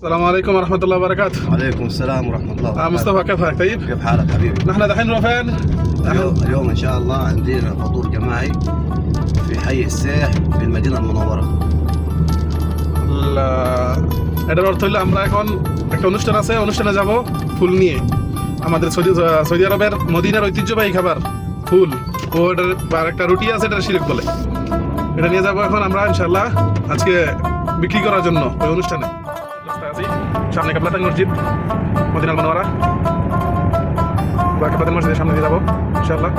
السلام عليكم ورحمة الله وبركاته. وعليكم السلام ورحمة الله وبركاته. مصطفى كيفك طيب؟ كيف حالك حبيبي؟ نحن دحين نروح فين؟ اليوم إن شاء الله عندنا فطور جماعي في حي السيح في المدينة المنورة. এটার অর্থ হইলো আমরা এখন একটা অনুষ্ঠান আছে, অনুষ্ঠানে যাব ফুল নিয়ে। আমাদের সৌদি আরবের মদিনার ঐতিহ্যবাহী খাবার ফুল ও এটার আর একটা রুটি আছে, এটা শিরক বলে। এটা নিয়ে যাবো এখন আমরা ইনশাল্লাহ আজকে বিক্রি করার জন্য ওই অনুষ্ঠানে। রাস্তায় আছি, সামনে কাবলাতান মসজিদ মদিনার মনোয়ারা, কাবলাতান মসজিদের সামনে দিয়ে যাবো ইনশাল্লাহ।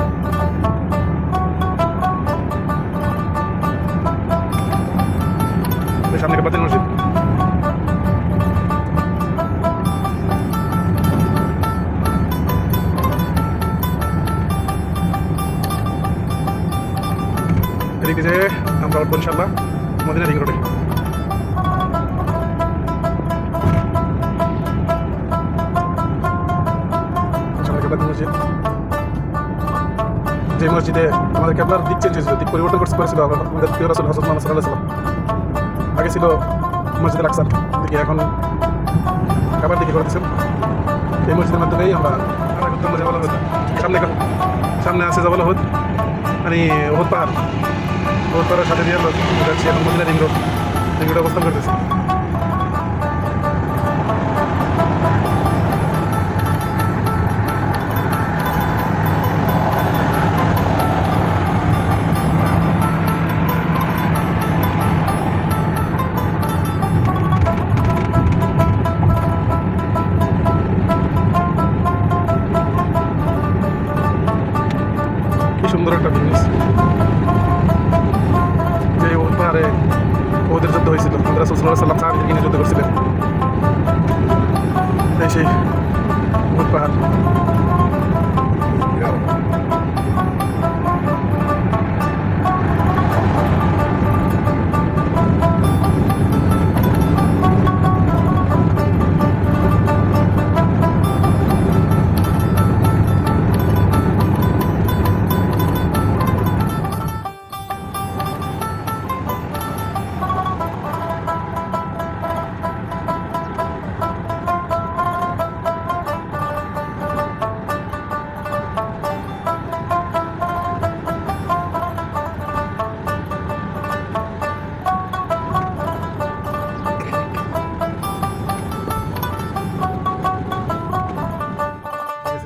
সামনে কাবলাতান মসজিদ। এদিকে যে আমরা উঠবো ইনশাল্লাহ মদিনা রিং রোডে। মসজিদ, যে মসজিদে আমাদের কেবলার দিক চেঞ্জ হয়েছিল, দিক পরিবর্তন করেছিল আমাদের প্রিয় রাসূল হযরত মুহাম্মদ সাল্লাল্লাহু আলাইহি ওয়াসাল্লাম। আগে ছিল মসজিদুল আকসার দিকে, এখন কাবার দিকে করে দিয়েছেন। এই মসজিদের মাধ্যমেই আমরা জবাল উহুদ, সামনে আছে জবাল উহুদ, মানে উহুদ পাহাড়। উহুদ পাহাড়ের সাথে দিয়ে যাচ্ছি এখন মদিনা রিং রোড, রিং রোডে অবস্থান করতেছি। সুন্দর একটা জিনিস, যে উহুদ পাহাড়ে ওদের যুদ্ধ হয়েছিল, রাসূল সাল্লাল্লাহু আলাইহি ওয়াসাল্লাম সাহাবীদের নিয়ে যুদ্ধ করছিলেন। এই সেই উহুদ পাহাড়।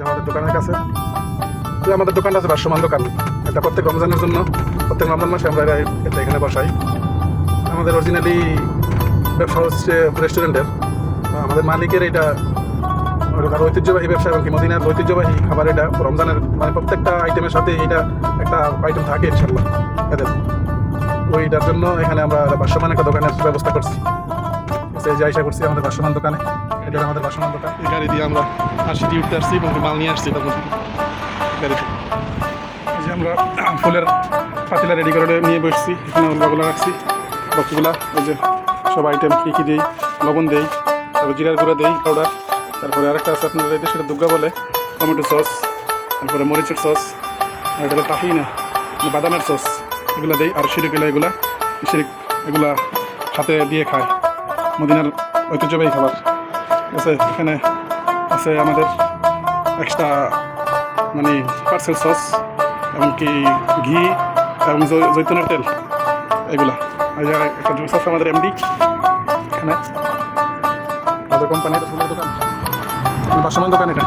আমাদের দোকানের কাছে আমাদের দোকানটা আছে ভাসমান দোকান। এটা প্রত্যেক রমজানের জন্য, প্রত্যেক রমজান মাসে আমরা এটা এখানে বসাই। আমাদের অরিজিনালি ব্যবসা হচ্ছে রেস্টুরেন্টের, আমাদের মালিকের এটা ঐতিহ্যবাহী ব্যবসা এবং কি মদিনার ঐতিহ্যবাহী খাবার। এটা রমজানের মানে প্রত্যেকটা আইটেমের সাথে এটা একটা আইটেম থাকে ইনশাল্লাহ এদের। ওইটার জন্য এখানে আমরা ভাসমান একটা দোকানের ব্যবস্থা করছি। যে আশা করছি আমাদের ভাসমান দোকানে, এটা আমাদের ভাসমান দোকান। এই গাড়ি দিয়ে আমরা সিটি উঠতে আসছি এবং মাল নিয়ে আসছি তখন গাড়িতে। এই যে আমরা ফুলের পাতিলা রেডি করে নিয়ে বসছি, এখানে ওগুলো রাখছি বক্সগুলা। ওই যে সব আইটেম কী কী দিই, লবণ দিই, তারপর জিরার গুঁড়া দিই পাউডার, তারপরে আরেকটা আছে আপনার এই সেটা দুগ্গা বলে, টমেটো সস, তারপরে মরিচের সস, আর এটা তাহি না বাদামের সস, এগুলো দিই। আর শিরিক এগুলা এগুলা হাতে দিয়ে খায়, মদিনার ঐতিহ্যবাহী খাবার। ঠিক আছে, এখানে আছে আমাদের এক্সট্রা মানে পার্সেল সস, এমনকি ঘি এবং জৈতুনের তেল, এগুলা। একটা জুস আছে আমাদের এমডি, এখানে আমাদের কোম্পানির ফুলের দোকান, ভাসমান দোকান এটা।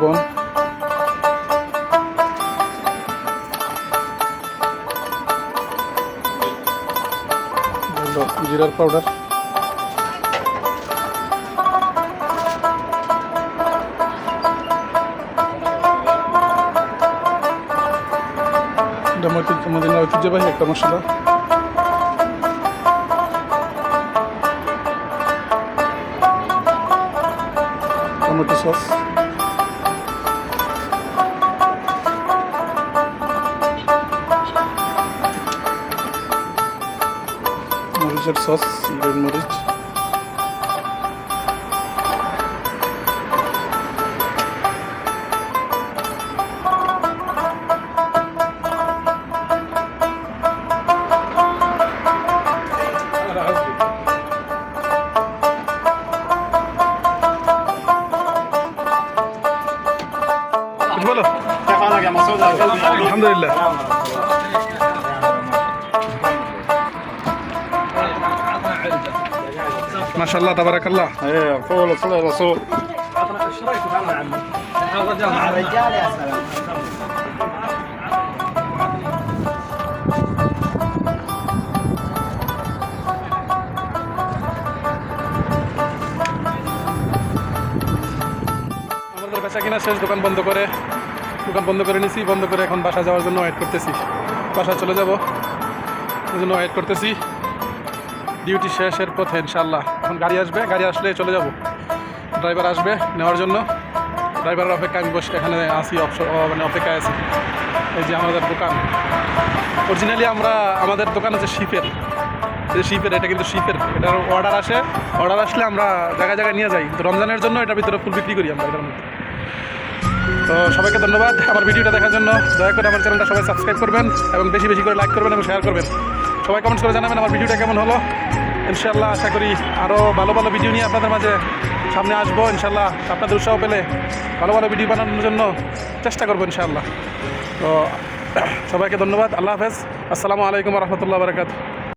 লবণ, জিরার পাউডার, আমাদের ঐতিহ্যবাহী একটা মশলা। টমেটো সস, মরিচের সস, গ্রিন মরিচ, বলো আলহামদুলিল্লাহ। মাশাআল্লাহ তাবারাকাল্লাহ। فول صلى الرسول. رجال يا سلام. আমাদের বেচা কিনা শেষ, দোকান বন্ধ করে নিছি, বন্ধ করে এখন বাসা যাওয়ার জন্য ওয়েট করতেছি। বাসা চলে যাব, এই জন্য ওয়েট করতেছি। ডিউটি শেষের পথে ইনশাআল্লাহ। এখন গাড়ি আসবে, গাড়ি আসলে চলে যাব। ড্রাইভার আসবে নেওয়ার জন্য, ড্রাইভারের অপেক্ষা আমি বসে এখানে আসি, মানে অপেক্ষায় আছি। এই যে আমাদের দোকান, অরিজিনালি আমাদের দোকান হচ্ছে শিপের, এটা কিন্তু শিপের, এটার অর্ডার আসলে আমরা জায়গায় জায়গায় নিয়ে যাই। কিন্তু রমজানের জন্য এটার ভিতরে ফুল বিক্রি করি আমরা এটার মধ্যে। তো সবাইকে ধন্যবাদ আমার ভিডিওটা দেখার জন্য। দয়া করে আমার চ্যানেলটা সবাই সাবস্ক্রাইব করবেন এবং বেশি বেশি করে লাইক করবেন এবং শেয়ার করবেন। সবাই কমেন্টস করে জানাবেন আমার ভিডিওটা কেমন হলো। ইনশাআল্লাহ আশা করি আরও ভালো ভালো ভিডিও নিয়ে আপনাদের মাঝে সামনে আসবো। ইনশাআল্লাহ আপনাদের উৎসাহ পেলে ভালো ভালো ভিডিও বানানোর জন্য চেষ্টা করবো ইনশাআল্লাহ। তো সবাইকে ধন্যবাদ। আল্লাহ হাফেজ। আসসালামু আলাইকুম রহমতুল্লাহ বারকাতুহু।